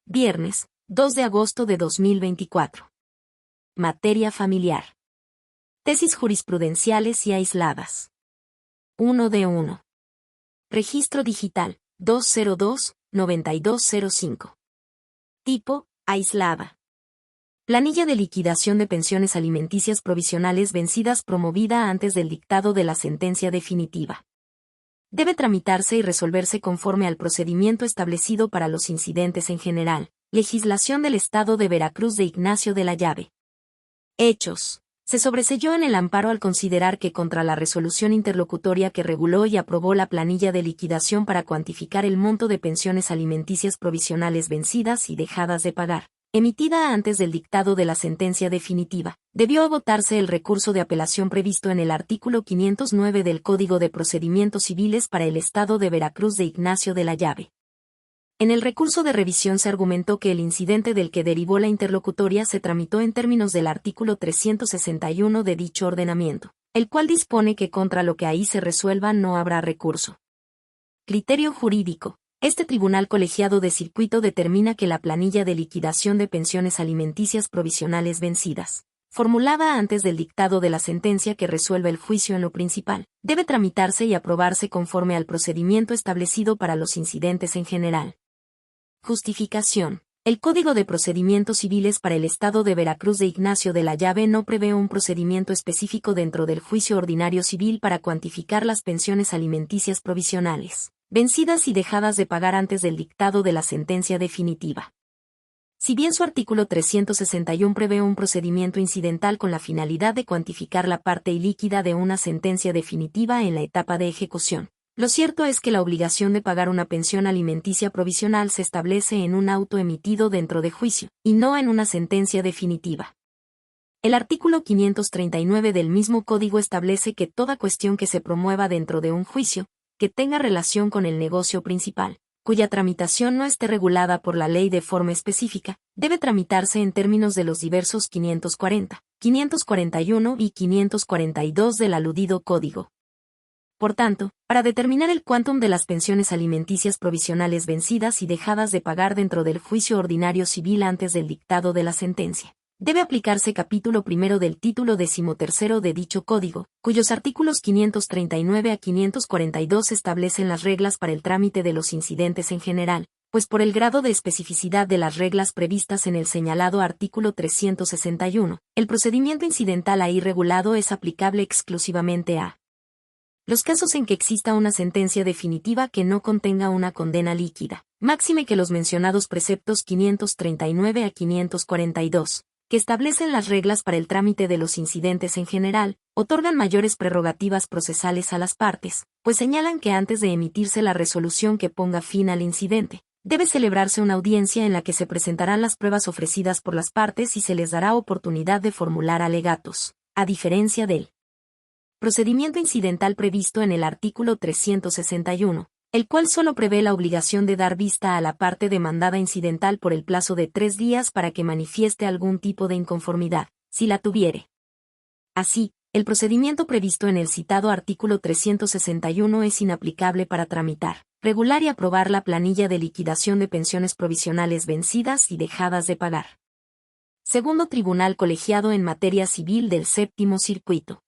Viernes, 2 de agosto de 2024. Materia familiar. Tesis jurisprudenciales y aisladas. 1 de 1. Registro digital, 202-9205. Tipo, aislada. Planilla de liquidación de pensiones alimenticias provisionales vencidas promovida antes del dictado de la sentencia definitiva. Debe tramitarse y resolverse conforme al procedimiento establecido para los incidentes en general. Legislación del Estado de Veracruz de Ignacio de la Llave. Hechos. Se sobreseyó en el amparo al considerar que contra la resolución interlocutoria que reguló y aprobó la planilla de liquidación para cuantificar el monto de pensiones alimenticias provisionales vencidas y dejadas de pagar, emitida antes del dictado de la sentencia definitiva, debió agotarse el recurso de apelación previsto en el artículo 509 del Código de Procedimientos Civiles para el Estado de Veracruz de Ignacio de la Llave. En el recurso de revisión se argumentó que el incidente del que derivó la interlocutoria se tramitó en términos del artículo 361 de dicho ordenamiento, el cual dispone que contra lo que ahí se resuelva no habrá recurso. Criterio jurídico. Este tribunal colegiado de circuito determina que la planilla de liquidación de pensiones alimenticias provisionales vencidas, formulada antes del dictado de la sentencia que resuelve el juicio en lo principal, debe tramitarse y aprobarse conforme al procedimiento establecido para los incidentes en general. Justificación. El Código de Procedimientos Civiles para el Estado de Veracruz de Ignacio de la Llave no prevé un procedimiento específico dentro del juicio ordinario civil para cuantificar las pensiones alimenticias provisionales, vencidas y dejadas de pagar antes del dictado de la sentencia definitiva. Si bien su artículo 361 prevé un procedimiento incidental con la finalidad de cuantificar la parte ilíquida de una sentencia definitiva en la etapa de ejecución, lo cierto es que la obligación de pagar una pensión alimenticia provisional se establece en un auto emitido dentro de juicio, y no en una sentencia definitiva. El artículo 539 del mismo código establece que toda cuestión que se promueva dentro de un juicio, que tenga relación con el negocio principal, cuya tramitación no esté regulada por la ley de forma específica, debe tramitarse en términos de los diversos 540, 541 y 542 del aludido código. Por tanto, para determinar el quantum de las pensiones alimenticias provisionales vencidas y dejadas de pagar dentro del juicio ordinario civil antes del dictado de la sentencia, debe aplicarse capítulo primero del título 13 de dicho código, cuyos artículos 539 a 542 establecen las reglas para el trámite de los incidentes en general, pues por el grado de especificidad de las reglas previstas en el señalado artículo 361, el procedimiento incidental ahí regulado es aplicable exclusivamente a los casos en que exista una sentencia definitiva que no contenga una condena líquida, máxime que los mencionados preceptos 539 a 542, que establecen las reglas para el trámite de los incidentes en general, otorgan mayores prerrogativas procesales a las partes, pues señalan que antes de emitirse la resolución que ponga fin al incidente, debe celebrarse una audiencia en la que se presentarán las pruebas ofrecidas por las partes y se les dará oportunidad de formular alegatos, a diferencia del procedimiento incidental previsto en el artículo 361, el cual solo prevé la obligación de dar vista a la parte demandada incidental por el plazo de 3 días para que manifieste algún tipo de inconformidad, si la tuviere. Así, el procedimiento previsto en el citado artículo 361 es inaplicable para tramitar, regular y aprobar la planilla de liquidación de pensiones provisionales vencidas y dejadas de pagar. Segundo Tribunal Colegiado en Materia Civil del Séptimo Circuito.